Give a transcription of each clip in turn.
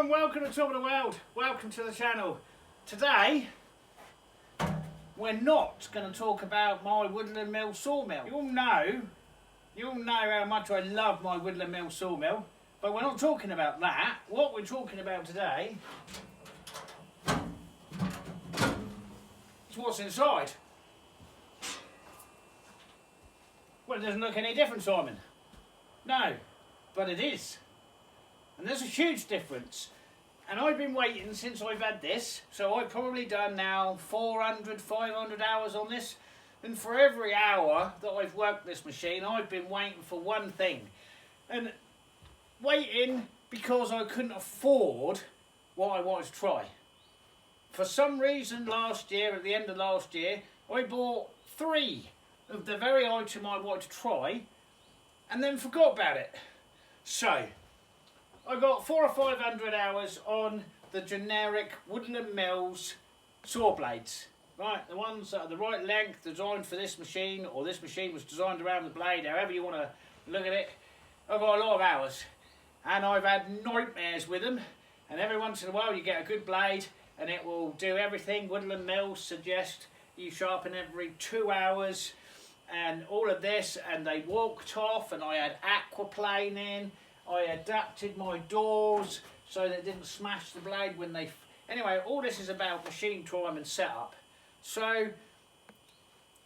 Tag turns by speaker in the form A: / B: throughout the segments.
A: and welcome to Top of the World. Welcome to the channel. Today, we're not going to talk about my Woodland Mills sawmill. You all know how much I love my Woodland Mills sawmill, but we're not talking about that. What we're talking about today is what's inside. Well, it doesn't look any different, Simon. No, but it is. And there's a huge difference. And I've been waiting since I've had this, so I've probably done now 400, 500 hours on this. And for every hour that I've worked this machine, I've been waiting for one thing. And waiting because I couldn't afford what I wanted to try. For some reason last year, at the end of last year, I bought 3 of the very item I wanted to try and then forgot about it. So, I got 400 or 500 hours on the generic Woodland Mills saw blades. Right, the ones that are the right length, designed for this machine, or this machine was designed around the blade, however you want to look at it. I've got a lot of hours, and I've had nightmares with them, and every once in a while you get a good blade, and it will do everything. Woodland Mills suggest you sharpen every 2 hours, and all of this, and they walked off, and I had aquaplane in. I adapted my doors so that it didn't smash the blade when they... Anyway, all this is about machine time and setup. So,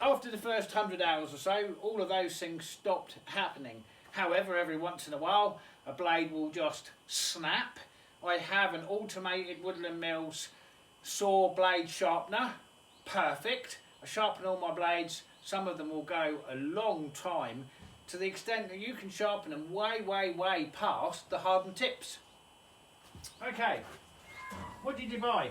A: after the first 100 hours or so, all of those things stopped happening. However, every once in a while, a blade will just snap. I have an automated Woodland Mills saw blade sharpener. Perfect. I sharpen all my blades. Some of them will go a long time, to the extent that you can sharpen them way past the hardened tips. Okay, what did you buy?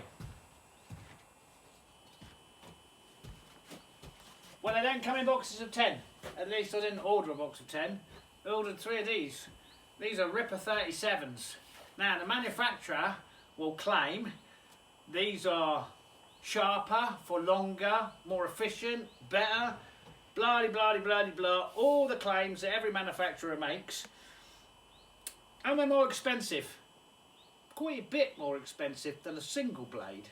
A: Well, they don't come in boxes of 10. At least I didn't order a box of 10. I ordered 3 of these. These are Ripper 37s. Now, the manufacturer will claim these are sharper, for longer, more efficient, better, blah blah blah blah, all the claims that every manufacturer makes. And they're more expensive, quite a bit more expensive than a single blade.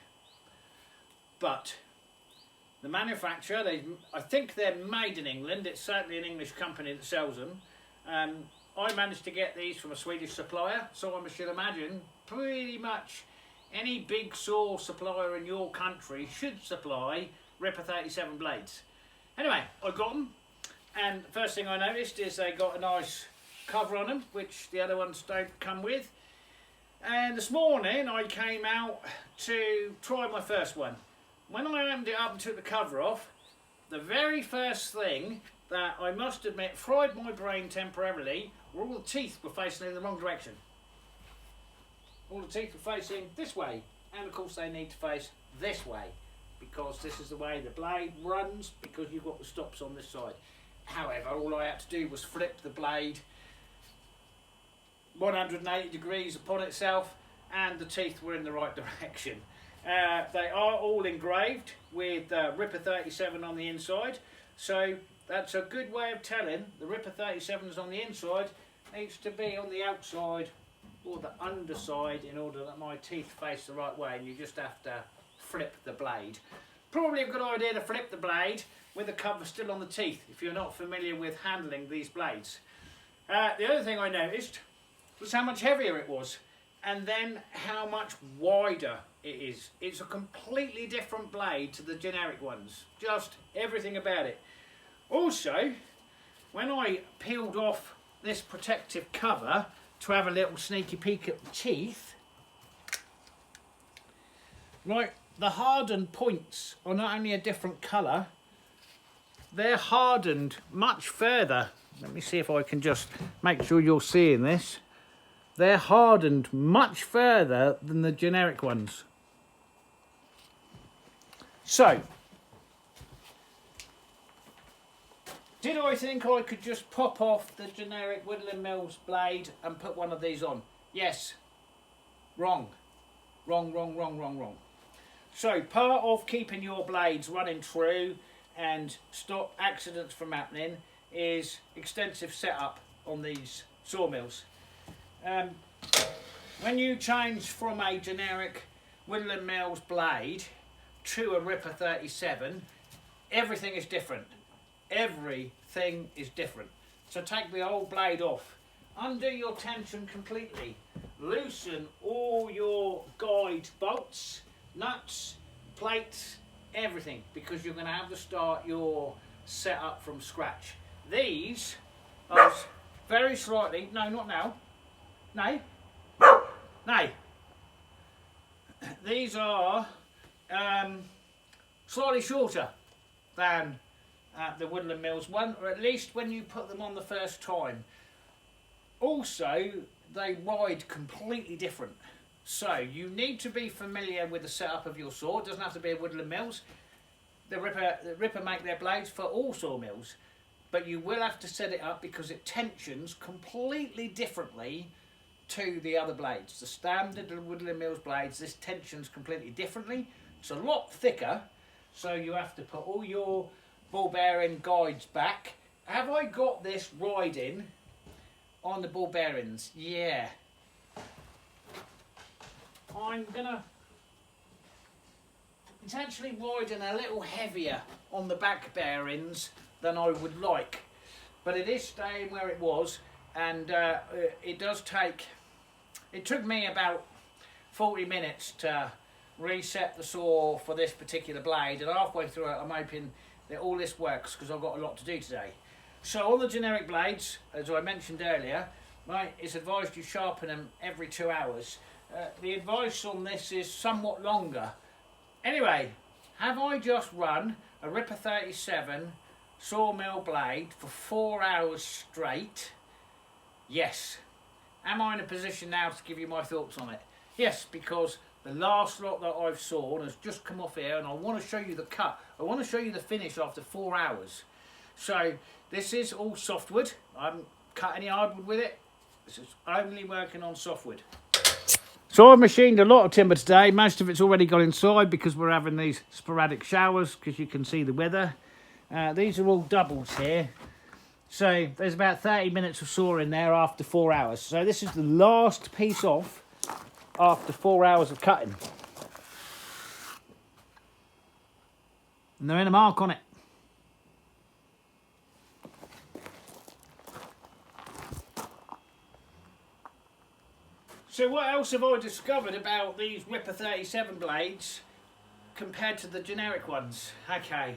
A: But the manufacturer, I think they're made in England. It's certainly an English company that sells them. I managed to get these from a Swedish supplier, so I should imagine pretty much any big saw supplier in your country should supply Ripper 37 blades. Anyway, I got them, and the first thing I noticed is they got a nice cover on them, which the other ones don't come with. And this morning I came out to try my first one. When I opened it up and took the cover off, the very first thing that I must admit fried my brain temporarily were all the teeth were facing in the wrong direction. All the teeth were facing this way, and of course they need to face this way, because this is the way the blade runs, because you've got the stops on this side. However, all I had to do was flip the blade 180 degrees upon itself, and the teeth were in the right direction. They are all engraved with Ripper 37 on the inside, so that's a good way of telling the Ripper 37s on the inside needs to be on the outside or the underside in order that my teeth face the right way, and you just have to flip the blade. Probably a good idea to flip the blade with the cover still on the teeth if you're not familiar with handling these blades. The other thing I noticed was how much heavier it was, and then how much wider it is. It's a completely different blade to the generic ones, just everything about it. Also, when I peeled off this protective cover to have a little sneaky peek at the teeth, right, the hardened points are not only a different colour, they're hardened much further. Let me see if I can just make sure you're seeing this. They're hardened much further than the generic ones. So, did I think I could just pop off the generic Woodland Mills blade and put one of these on? Yes. Wrong. Wrong. So, part of keeping your blades running true and stop accidents from happening is extensive setup on these sawmills. when you change from a generic Woodland Mills blade to a Ripper 37, everything is different. Everything is different. So take the old blade off, undo your tension completely, loosen all your guide bolts, nuts, plates, everything, because you're going to have to start your setup from scratch. These are very slightly, no, not now, no, these are slightly shorter than the Woodland Mills one, or at least when you put them on the first time. Also, they ride completely different. So you need to be familiar with the setup of your saw. It doesn't have to be a Woodland Mills. The Ripper make their blades for all sawmills, but you will have to set it up because it tensions completely differently to the other blades. The standard Woodland Mills blades, this tensions completely differently. It's a lot thicker, so you have to put all your ball bearing guides back. Have I got this riding on the ball bearings? Yeah. It's actually riding a little heavier on the back bearings than I would like, but it is staying where it was, and it took me about 40 minutes to reset the saw for this particular blade, and halfway through it I'm hoping that all this works because I've got a lot to do today. So on the generic blades, as I mentioned earlier, right, it's advised you sharpen them every 2 hours. The advice on this is somewhat longer. Anyway, have I just run a Ripper 37 sawmill blade for 4 hours straight? Yes. Am I in a position now to give you my thoughts on it? Yes, because the last lot that I've sawn has just come off here, and I want to show you the cut. I want to show you the finish after 4 hours. So this is all softwood. I haven't cut any hardwood with it. This is only working on softwood. So I've machined a lot of timber today. Most of it's already gone inside because we're having these sporadic showers, because you can see the weather. These are all doubles here. So there's about 30 minutes of saw in there after 4 hours. So this is the last piece off after 4 hours of cutting. And there ain't a mark on it. So what else have I discovered about these Ripper 37 blades compared to the generic ones? Okay.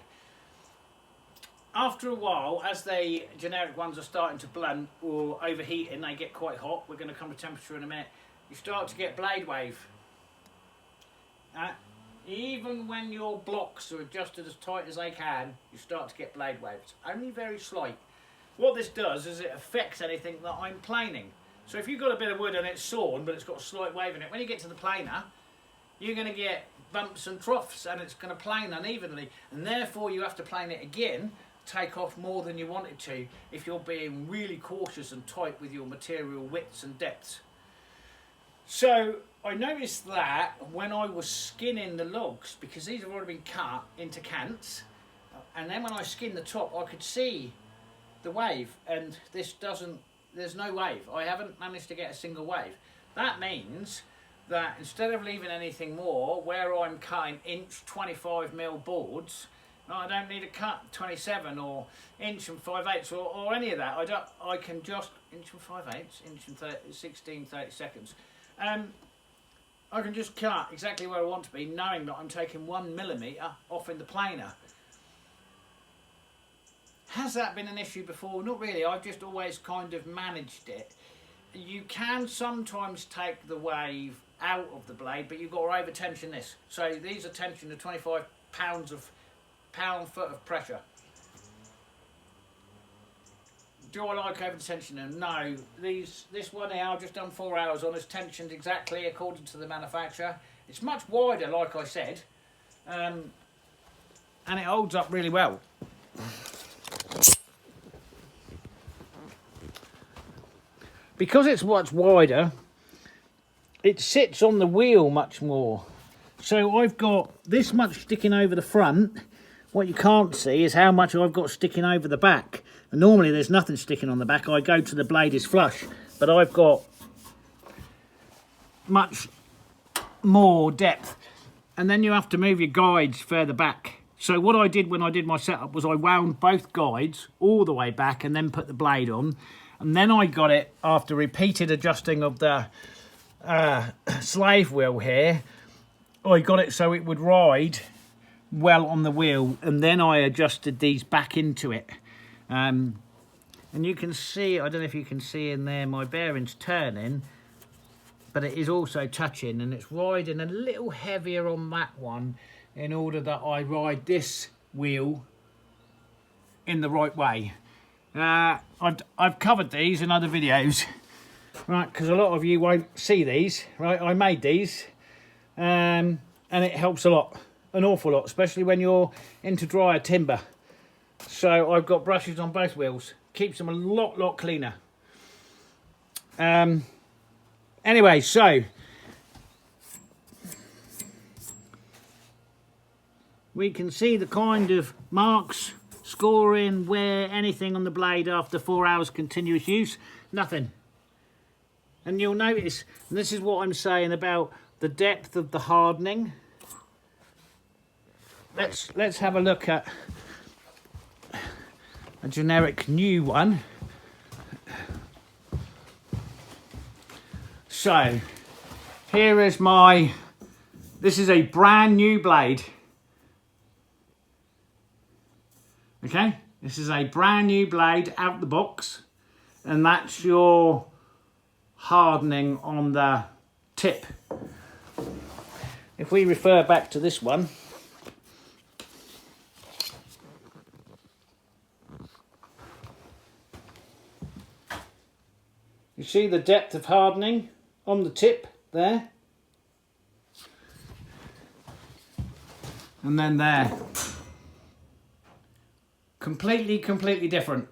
A: After a while, as the generic ones are starting to blunt or overheating, they get quite hot. We're going to come to temperature in a minute. You start to get blade wave. Even when your blocks are adjusted as tight as they can, you start to get blade waves. Only very slight. What this does is it affects anything that I'm planing. So if you've got a bit of wood and it's sawn, but it's got a slight wave in it, when you get to the planer, you're going to get bumps and troughs, and it's going to plane unevenly, and therefore you have to plane it again, take off more than you wanted to, if you're being really cautious and tight with your material widths and depths. So I noticed that when I was skinning the logs, because these have already been cut into cants, and then when I skinned the top, I could see the wave, and this doesn't. There's no wave. I haven't managed to get a single wave. That means that instead of leaving anything more, where I'm cutting inch 25mm boards, I don't need to cut 27 or inch and 5/8 or any of that. I can just inch and 5/8, inch and 30 seconds. I can just cut exactly where I want to be, knowing that I'm taking 1mm off in the planer. Has that been an issue before? Not really. I've just always kind of managed it. You can sometimes take the wave out of the blade, but you've got to over tension this. So these are tensioned to 25 pound-foot of pressure. Do I like over tension them? No. This one here I've just done 4 hours on is tensioned exactly according to the manufacturer. It's much wider, like I said, and it holds up really well. Because it's much wider, it sits on the wheel much more. So I've got this much sticking over the front. What you can't see is how much I've got sticking over the back. And normally there's nothing sticking on the back. I go to the blade is flush, but I've got much more depth. And then you have to move your guides further back. So what I did when I did my setup was I wound both guides all the way back and then put the blade on. And then I got it, after repeated adjusting of the slave wheel here, I got it so it would ride well on the wheel, and then I adjusted these back into it. And you can see, I don't know if you can see in there, my bearing's turning, but it is also touching, and it's riding a little heavier on that one in order that I ride this wheel in the right way. I've covered these in other videos, right, because a lot of you won't see these, right? I made these, and it helps a lot, an awful lot, especially when you're into drier timber. So I've got brushes on both wheels, keeps them a lot cleaner. Anyway, so we can see the kind of marks, scoring, wear, anything on the blade after 4 hours continuous use. Nothing. And you'll notice, and this is what I'm saying about the depth of the hardening. Let's have a look at a generic new one. So here is this is a brand new blade. Okay, this is a brand new blade out the box, and that's your hardening on the tip. If we refer back to this one, you see the depth of hardening on the tip there, and then there. Completely different.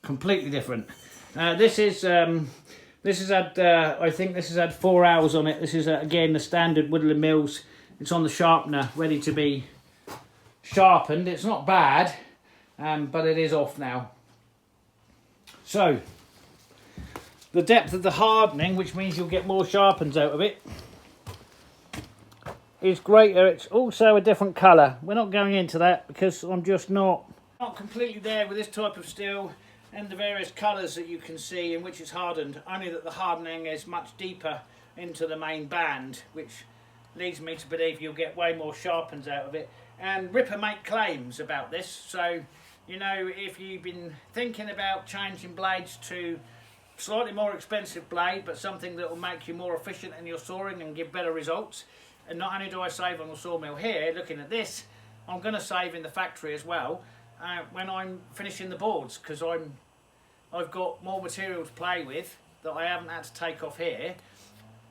A: Completely different. This has had, I think this has had 4 hours on it. This is again the standard Woodland Mills. It's on the sharpener, ready to be sharpened. It's not bad, but it is off now. So the depth of the hardening, which means you'll get more sharpens out of it, is greater. It's also a different colour. We're not going into that because I'm just not completely there with this type of steel and the various colours that you can see in which it's hardened, only that the hardening is much deeper into the main band, which leads me to believe you'll get way more sharpens out of it. And Ripper make claims about this, so you know, if you've been thinking about changing blades to slightly more expensive blade, but something that will make you more efficient in your sawing and give better results. And not only do I save on the sawmill here, looking at this, I'm going to save in the factory as well when I'm finishing the boards, because I've got more material to play with that I haven't had to take off here,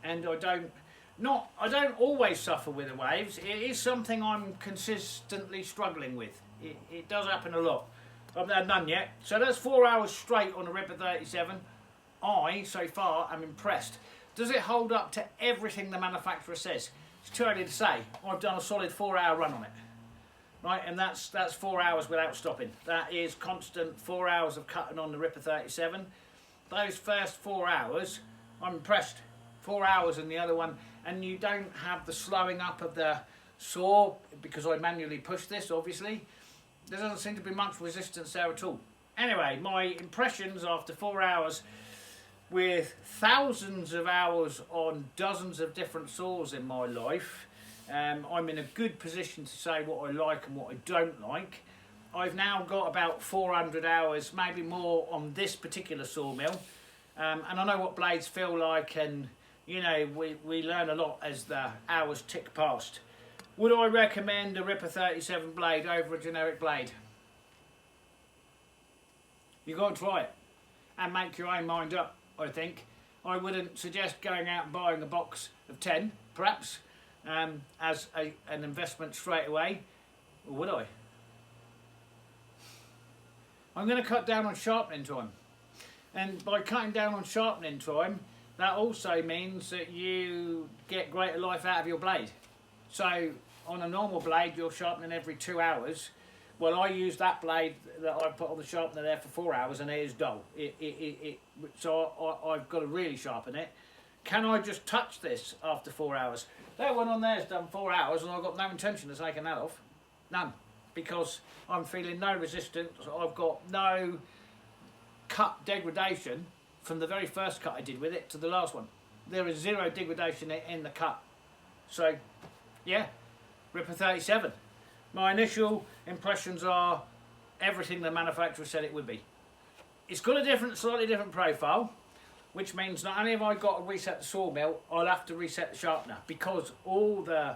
A: and I don't always suffer with the waves. It is something I'm consistently struggling with. It does happen a lot. I've had none yet. So that's 4 hours straight on a Ripper 37. I, so far, am impressed. Does it hold up to everything the manufacturer says? It's too early to say. I've done a solid 4 hour run on it. Right, and that's 4 hours without stopping. That is constant 4 hours of cutting on the Ripper 37. Those first 4 hours, I'm impressed. 4 hours in the other one, and you don't have the slowing up of the saw, because I manually push this, obviously. There doesn't seem to be much resistance there at all. Anyway, my impressions after 4 hours, with thousands of hours on dozens of different saws in my life, I'm in a good position to say what I like and what I don't like. I've now got about 400 hours, maybe more, on this particular sawmill, and I know what blades feel like, and you know, we learn a lot as the hours tick past. Would I recommend a Ripper 37 blade over a generic blade? You've got to try it and make your own mind up. I think I wouldn't suggest going out and buying a box of 10, perhaps, as an investment straight away, or would I? I'm going to cut down on sharpening time, and by cutting down on sharpening time, that also means that you get greater life out of your blade. So on a normal blade, you're sharpening every 2 hours. Well, I use that blade that I put on the sharpener there for 4 hours, and it is dull. So I've got to really sharpen it. can I just touch this after 4 hours? That one on there's done 4 hours and I've got no intention of taking that off. None. Because I'm feeling no resistance. I've got no cut degradation from the very first cut I did with it to the last one. There is zero degradation in the cut. So, yeah, Ripper 37. My initial impressions are everything the manufacturer said it would be. It's got a slightly different profile, which means not only have I got to reset the sawmill, I'll have to reset the sharpener because all the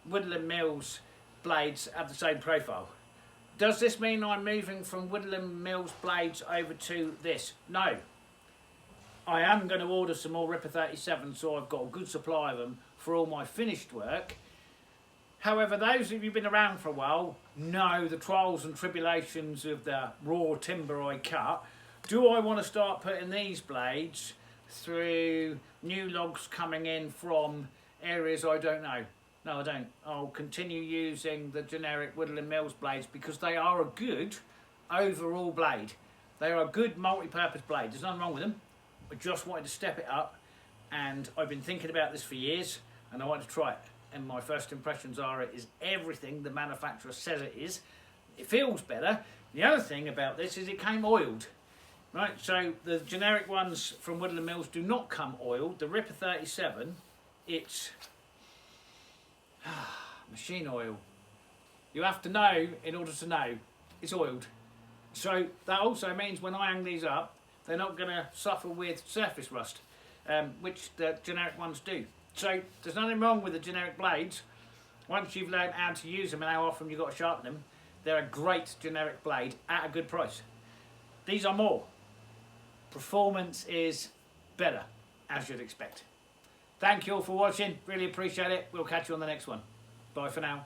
A: Woodland Mills blades have the same profile. Does this mean I'm moving from Woodland Mills blades over to this? No. I am going to order some more Ripper 37, so I've got a good supply of them for all my finished work. However, those of you who've been around for a while know the trials and tribulations of the raw timber I cut. Do I want to start putting these blades through new logs coming in from areas I don't know? No, I don't. I'll continue using the generic Woodland Mills blades because they are a good overall blade. They are a good multi-purpose blade. There's nothing wrong with them. I just wanted to step it up, and I've been thinking about this for years, and I wanted to try it. And my first impressions are it is everything the manufacturer says it is. It feels better. The other thing about this is it came oiled. Right, so the generic ones from Woodland Mills do not come oiled. The Ripper 37, it's machine oil. You have to know in order to know it's oiled. So that also means when I hang these up, they're not going to suffer with surface rust, which the generic ones do. So there's nothing wrong with the generic blades. Once you've learned how to use them and how often you've got to sharpen them, they're a great generic blade at a good price. These are more. Performance is better, as you'd expect. Thank you all for watching. Really appreciate it. We'll catch you on the next one. Bye for now.